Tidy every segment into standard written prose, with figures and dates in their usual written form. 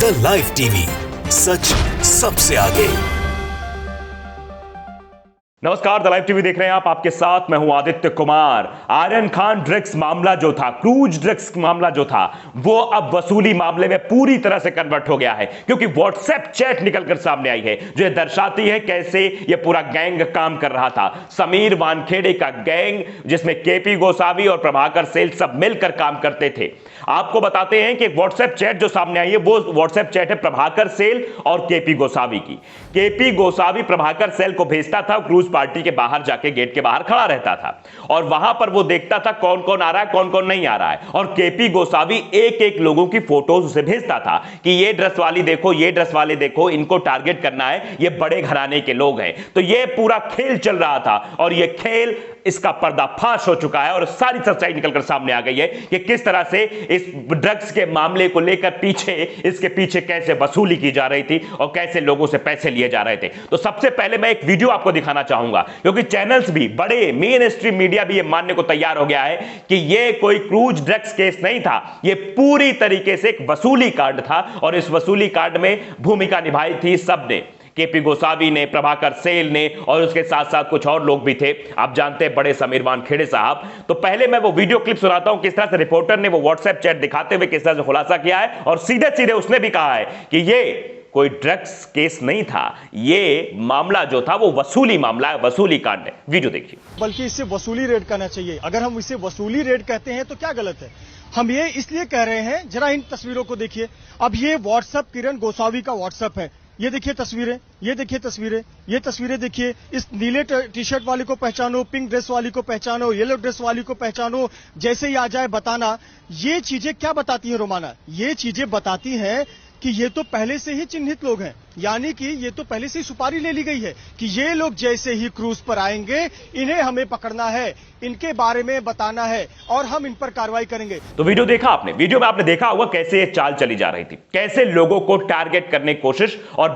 The live TV, सच सबसे आगे। नमस्कार, द लाइव टीवी देख रहे हैं आप। आपके साथ मैं हूं आदित्य कुमार। आर्यन खान ड्रग्स मामला जो था, क्रूज ड्रग्स मामला जो था, वो अब वसूली मामले में पूरी तरह से कन्वर्ट हो गया है, क्योंकि व्हाट्सएप चैट निकलकर सामने आई है जो दर्शाती है कैसे ये पूरा गैंग काम कर रहा था। समीर वानखेड़े का गैंग, जिसमें केपी गोसावी और प्रभाकर सेल सब मिलकर काम करते थे। आपको बताते हैं कि व्हाट्सएप चैट जो सामने आई है वो व्हाट्सएप चैट है प्रभाकर सेल और केपी गोसावी की। केपी गोसावी प्रभाकर सेल को भेजता था, क्रूज पार्टी के बाहर जाके गेट के बाहर खड़ा रहता था और वहां पर वो देखता था कौन कौन आ रहा है, कौन कौन नहीं आ रहा है। और केपी गोसावी एक एक लोगों की फोटोज उसे भेजता था कि ये ड्रेस वाली देखो, ये ड्रेस वाले देखो, इनको टारगेट करना है, ये बड़े घराने के लोग हैं। तो ये पूरा खेल चल रहा था और ये खेल, इसका पर्दाफाश हो चुका है और सारी सच्चाई निकलकर सामने आ गई है कि किस तरह से इस ड्रग्स के मामले को लेकर इसके पीछे कैसे वसूली की जा रही थी और कैसे लोगों से पैसे लिए जा रहे थे। तो सबसे पहले मैं एक वीडियो आपको दिखाना चाहूंगा, क्योंकि चैनल्स भी, बड़े मेन स्ट्रीम मीडिया भी यह मानने को तैयार हो गया है कि यह कोई क्रूज ड्रग्स केस नहीं था, यह पूरी तरीके से एक वसूली कार्ड था और इस वसूली कार्ड में भूमिका निभाई थी सबने। केपी गोसावी ने, प्रभाकर सेल ने और उसके साथ साथ कुछ और लोग भी थे। आप जानते हैं बड़े समीर वानखेड़े साहब। तो पहले मैं वो वीडियो क्लिप सुनाता हूं किस तरह से रिपोर्टर ने वो व्हाट्सएप चैट दिखाते हुए किस तरह से खुलासा किया है और सीधे सीधे उसने भी कहा है कि ये कोई ड्रग्स केस नहीं था, ये मामला जो था वो वसूली मामला है, वसूली कांड है। वीडियो देखिए। बल्कि इसे वसूली रेड कहना चाहिए। अगर हम इसे वसूली रेड कहते हैं तो क्या गलत है? हम ये इसलिए कह रहे हैं, जरा इन तस्वीरों को देखिए। अब ये व्हाट्सएप किरण गोसावी का व्हाट्सएप है। ये देखिए तस्वीरें, ये देखिए तस्वीरें, ये तस्वीरें देखिए। इस नीले टी शर्ट वाली को पहचानो, पिंक ड्रेस वाली को पहचानो, येलो ड्रेस वाली को पहचानो, जैसे ही आ जाए बताना। ये चीजें क्या बताती हैं रोमाना? ये चीजें बताती हैं कि ये तो पहले से ही चिन्हित लोग हैं, यानी कि ये तो पहले से ही सुपारी ले ली गई है कि ये लोग जैसे ही क्रूज पर आएंगे इन्हें हमें पकड़ना है, इनके बारे में बताना है और हम इन पर कार्रवाई करेंगे। तो वीडियो देखा आपने? वीडियो में आपने देखा होगा कैसे ये चाल चली जा रही थी, कैसे लोगों को टारगेट करने की कोशिश और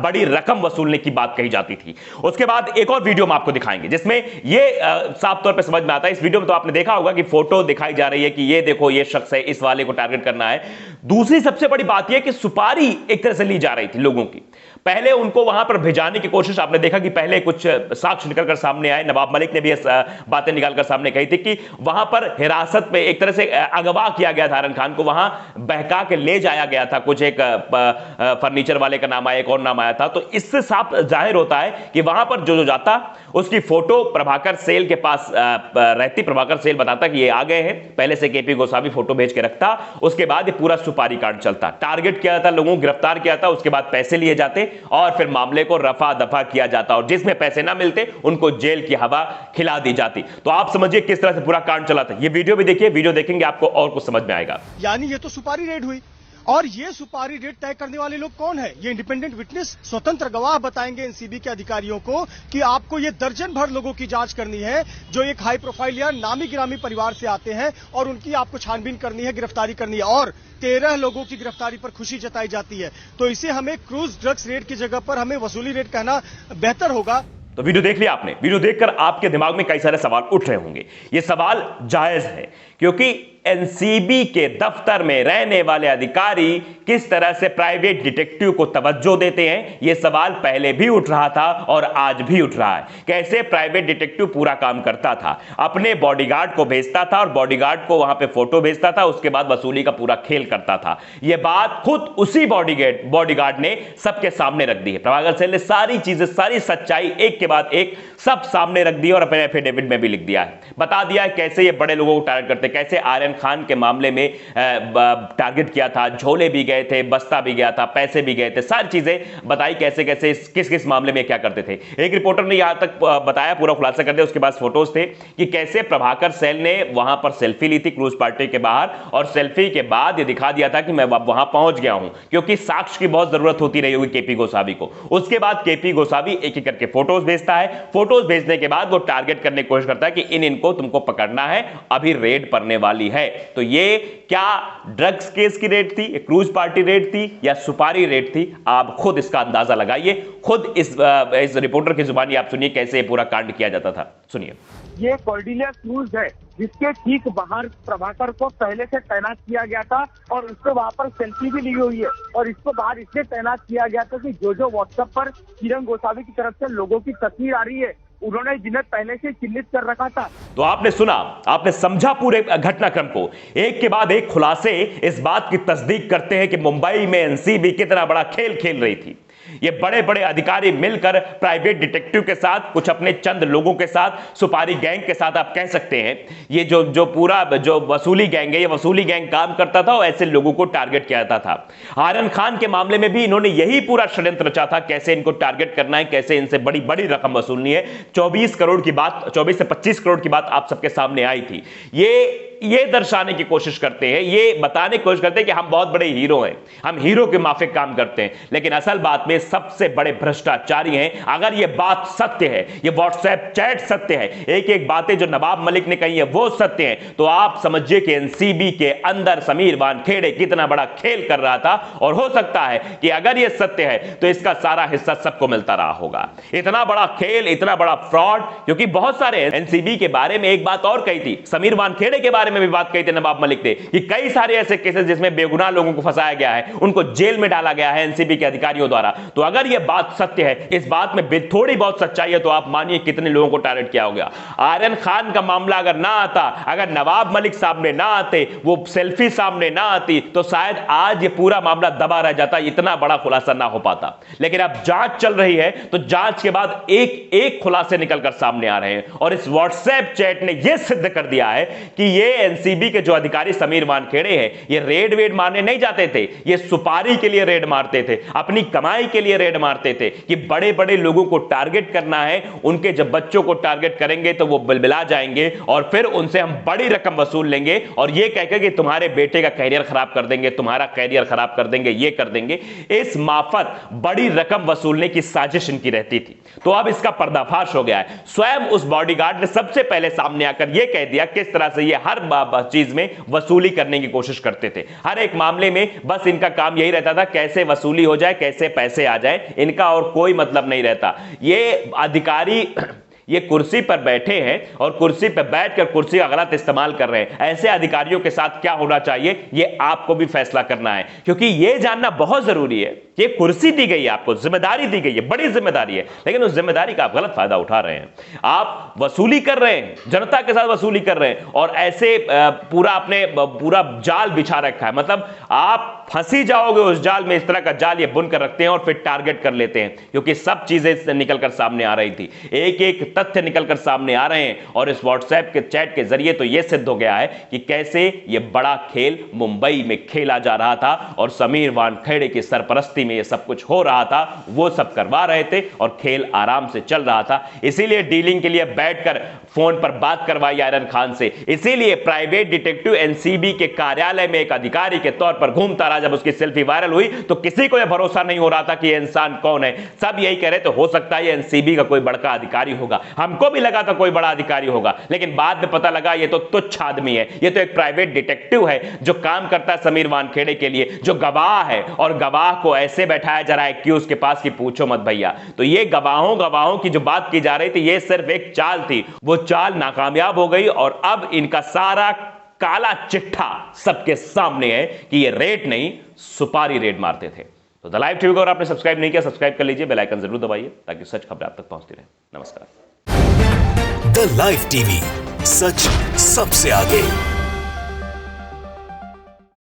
बड़ी रकम वसूलने की बात कही जाती थी। उसके बाद एक और वीडियो में आपको दिखाएंगे जिसमें ये साफ तौर पर समझ में आता है। इस वीडियो में तो आपने देखा होगा कि फोटो दिखाई जा रही है कि ये देखो ये शख्स है, इस वाले को टारगेट करना है। दूसरी सबसे बड़ी बात यह कि सुपारी एक तरह से ली जा रही थी लोगों की। पहले उनको वहां पर भिजाने की कोशिश, आपने देखा कि पहले कुछ साक्ष्य निकलकर सामने आए। नवाब मलिक ने भी बातें निकालकर सामने कही थी कि वहां पर हिरासत में एक तरह से अगवा किया गया था आर्यन खान को, वहां बहका के ले जाया गया था। कुछ एक फर्नीचर वाले का नाम आया, एक और नाम आया था। तो इससे साफ जाहिर होता है कि वहां पर जो जाता उसकी फोटो प्रभाकर सेल के पास रहती। प्रभाकर सेल बताता कि ये आ गए हैं, पहले से केपी गोसावी फोटो भेज के रखता। उसके बाद ये पूरा सुपारी कार्ड चलता, टारगेट किया जाता, लोगों को गिरफ्तार किया जाता, उसके बाद पैसे लिए जाते और फिर मामले को रफा दफा किया जाता और जिसमें पैसे ना मिलते उनको जेल की हवा खिला दी जाती। तो आप समझिए किस तरह से पूरा कांड चला था। ये वीडियो भी देखिए, वीडियो देखेंगे आपको और कुछ समझ में आएगा। यानी ये तो सुपारी रेड हुई और ये सुपारी रेट तय करने वाले लोग कौन है? ये इंडिपेंडेंट विटनेस, स्वतंत्र गवाह बताएंगे एनसीबी के अधिकारियों को कि आपको ये दर्जन भर लोगों की जांच करनी है जो एक हाई प्रोफाइल या नामी गिरामी परिवार से आते हैं और उनकी आपको छानबीन करनी है, गिरफ्तारी करनी है। और 13 लोगों की गिरफ्तारी पर खुशी जताई जाती है। तो इसे हमें क्रूज ड्रग्स रेड की जगह पर हमें वसूली रेड कहना बेहतर होगा। तो वीडियो देख लिया आपने। वीडियो देखकर आपके दिमाग में कई सारे सवाल उठ रहे होंगे। ये सवाल जायज है क्योंकि एनसीबी के दफ्तर में रहने वाले अधिकारी किस तरह से प्राइवेट डिटेक्टिव को तवज्जो देते हैं, यह सवाल पहले भी उठ रहा था और आज भी उठ रहा है। कैसे प्राइवेट डिटेक्टिव पूरा काम करता था, अपने बॉडीगार्ड को भेजता था और बॉडीगार्ड को वहां पे फोटो भेजता था, उसके बाद वसूली का पूरा खेल करता था। यह बात खुद उसी बॉडीगार्ड ने सबके सामने रख दी है। प्रभाकर सेल ने सारी चीजें, सारी सच्चाई एक के बाद एक सब सामने रख दी और अपने एफिडेविट में भी लिख दिया है, बता दिया है कैसे ये बड़े लोगों को टारगेट करते, कैसे आर्यन खान के मामले में टारगेट किया था, झोले भी गए थे, बस्ता भी गया था, पैसे भी गए थे, सारी चीजें बताई कैसे कैसे किस किस मामले में क्या करते थे। एक रिपोर्टर ने यहां तक बताया, पूरा खुलासा कर दिया, उसके पास फोटोज थे कि कैसे प्रभाकर सेल ने वहां पर सेल्फी ली थी क्रूज पार्टी के बाहर और सेल्फी के बाद ये दिखा दिया था कि मैं वहां पहुंच गया हूं, क्योंकि साक्ष्य की बहुत जरूरत होती रही होगी केपी गोसावी को। उसके बाद केपी गोसावी एक एक करके फोटोज भेजता है। फोटोज भेजने के बाद वो टारगेट करने की कोशिश करता है कि इनको तुमको पकड़ना है, अभी रेड पड़ने वाली है। तो ये क्या ड्रग्स केस की रेड थी, क्रूज पार्टी रेड थी या सुपारी रेड थी? आप खुद इसका अंदाजा लगाइए, खुद इस रिपोर्टर की जुबानी आप सुनिए कैसे पूरा कांड किया जाता था। सुनिए। ये कॉर्डिलिया क्रूज है, जिसके ठीक बाहर प्रभाकर को पहले से तैनात किया गया था और उसको वहां पर सेल्फी भी ली हुई है। और इसको बाहर इसलिए तैनात किया गया था कि जो व्हाट्सएप पर किरण गोसावी की तरफ से लोगों की तस्वीर आ रही है, उन्होंने जिन्हें पहले से चिन्हित कर रखा था। तो आपने सुना, आपने समझा पूरे घटनाक्रम को। एक के बाद एक खुलासे इस बात की तस्दीक करते हैं कि मुंबई में एनसीबी कितना बड़ा खेल खेल रही थी। ये बड़े बड़े अधिकारी मिलकर प्राइवेट डिटेक्टिव के साथ, कुछ अपने चंद लोगों के साथ, सुपारी गैंग के साथ आप कह सकते हैं, ये जो पूरा जो वसूली गैंग है, ये वसूली गैंग काम करता था और ऐसे लोगों को टारगेट किया जाता था। आर्यन खान के मामले में भी इन्होंने यही पूरा षड्यंत्र रचा था, कैसे इनको टारगेट करना है, कैसे इनसे बड़ी बड़ी रकम वसूलनी है। 24 करोड़ की बात, 24 से 25 करोड़ की बात आप सबके सामने आई थी। ये दर्शाने की कोशिश करते हैं, ये बताने की कोशिश करते हैं कि हम बहुत बड़े हीरो हैं, हम हीरो के माफिक काम करते हैं, लेकिन असल बात में सबसे बड़े भ्रष्टाचारी हैं। अगर ये बात सत्य है, ये व्हाट्सएप चैट सत्य है, एक एक बातें जो नवाब मलिक ने कही है वो सत्य है, तो आप समझिए कि एनसीबी के अंदर समीर वानखेड़े कितना बड़ा खेल कर रहा था। और हो सकता है कि अगर ये सत्य है तो इसका सारा हिस्सा सबको मिलता रहा होगा। इतना बड़ा खेल, इतना बड़ा फ्रॉड, क्योंकि बहुत सारे एनसीबी के बारे में एक बात और कही थी, समीर वानखेड़े के बारे में भी बात कही थी नवाब मलिक ने, कि कई सारे ऐसे केसेस जिसमें बेगुनाह लोगों को फंसाया गया है, उनको जेल में डाला गया है एनसीबी के अधिकारियों द्वारा। तो अगर यह बात सत्य है, इस बात में थोड़ी बहुत सच्चाई है, तो आप मानिए कितने लोगों को टारगेट किया हो गया। आर्यन खान का मामला अगर ना आता, अगर नवाब मलिक सामने ना आते, वो सेल्फी सामने ना आती, तो शायद आज ये पूरा मामला दबा रह जाता, इतना बड़ा खुलासा ना हो पाता। लेकिन अब जांच चल रही है, तो जांच के बाद एक एक खुलासे निकलकर सामने आ रहे हैं। और इस व्हाट्सएप चैट ने यह सिद्ध कर दिया है कि ये एनसीबी के जो अधिकारी समीर वानखेड़े हैं, ये रेड वेड मारने नहीं जाते थे, ये सुपारी के लिए रेड मारते थे, अपनी कमाई के लिए रेड मारते थे कि बड़े बड़े लोगों को टारगेट करना है, उनके जब बच्चों को टारगेट करेंगे तो वो बिलबिला जाएंगे और फिर उनसे हम बड़ी रकम वसूल लेंगे और ये कहकर कि तुम्हारे बेटे का कैरियर खराब कर देंगे, तुम्हारा कैरियर खराब कर देंगे, ये कर देंगे। इस माफत बड़ी रकम वसूलने की साजिश इनकी रहती थी। तो अब इसका पर्दाफाश हो गया है। स्वयं उस बॉडीगार्ड ने सबसे पहले सामने आकर यह कह दिया किस तरह से ये हर चीज में वसूली करने की कोशिश करते थे। हर एक मामले में बस इनका काम यही रहता था, कैसे वसूली हो जाए, कैसे पैसे आ जाए, इनका और कोई मतलब नहीं रहता। ये अधिकारी ये कुर्सी पर बैठे हैं और कुर्सी पर बैठकर कुर्सी का गलत इस्तेमाल कर रहे हैं। ऐसे अधिकारियों के साथ क्या होना चाहिए, ये आपको भी फैसला करना है, क्योंकि ये जानना बहुत जरूरी है। ये कुर्सी दी गई है, आपको जिम्मेदारी दी गई है, बड़ी जिम्मेदारी है, लेकिन उस जिम्मेदारी का आप गलत फायदा उठा रहे हैं। आप वसूली कर रहे हैं, जनता के साथ वसूली कर रहे हैं और ऐसे पूरा जाल बिछा रखा है। मतलब आप फंसी जाओगे उस जाल में, इस तरह का जाल ये बुनकर रखते हैं और फिर टारगेट कर लेते हैं, क्योंकि सब चीजें निकलकर सामने आ रही थी, एक एक तथ्य निकलकर सामने आ रहे हैं। और इस व्हाट्सएप के चैट के जरिए तो यह सिद्ध हो गया है कि कैसे यह बड़ा खेल मुंबई में खेला जा रहा था और समीर वानखेड़े की सरपरस्ती में यह सब कुछ हो रहा था। वो सब करवा रहे थे और खेल आराम से चल रहा था। इसीलिए डीलिंग के लिए बैठकर फोन पर बात करवाई आर्यन खान से, इसीलिए प्राइवेट डिटेक्टिव एनसीबी के कार्यालय में एक अधिकारी के तौर पर घूमता रहा। जब उसकी सेल्फी वायरल हुई तो किसी को यह भरोसा नहीं हो रहा था कि यह इंसान कौन है। सब यही कह रहे थे हो सकता है एनसीबी का कोई बड़ा अधिकारी होगा, हमको भी लगा था कोई बड़ा अधिकारी होगा, लेकिन बाद में पता लगा ये तो तुच्छ आदमी है, ये तो एक प्राइवेट डिटेक्टिव है जो काम करता है समीर वानखेड़े के लिए, जो गवाह है और गवाह को ऐसे बैठाया जा रहा है कि उसके पास की पूछो मत भैया। तो ये गवाहों की जो बात की जा रही थी, ये सिर्फ एक चाल थी, वो चाल नाकामयाब हो गई और अब इनका सारा काला चिट्ठा सबके सामने है कि ये रेड नहीं सुपारी रेड मारते थे। तो द लाइव टीवी को अगर आपने सब्सक्राइब नहीं किया, सब्सक्राइब कर लीजिए, बेल आइकन जरूर दबाइए ताकि सच खबरें आप तक पहुंचती रहे। नमस्कार। द लाइव टीवी, सच सबसे आगे।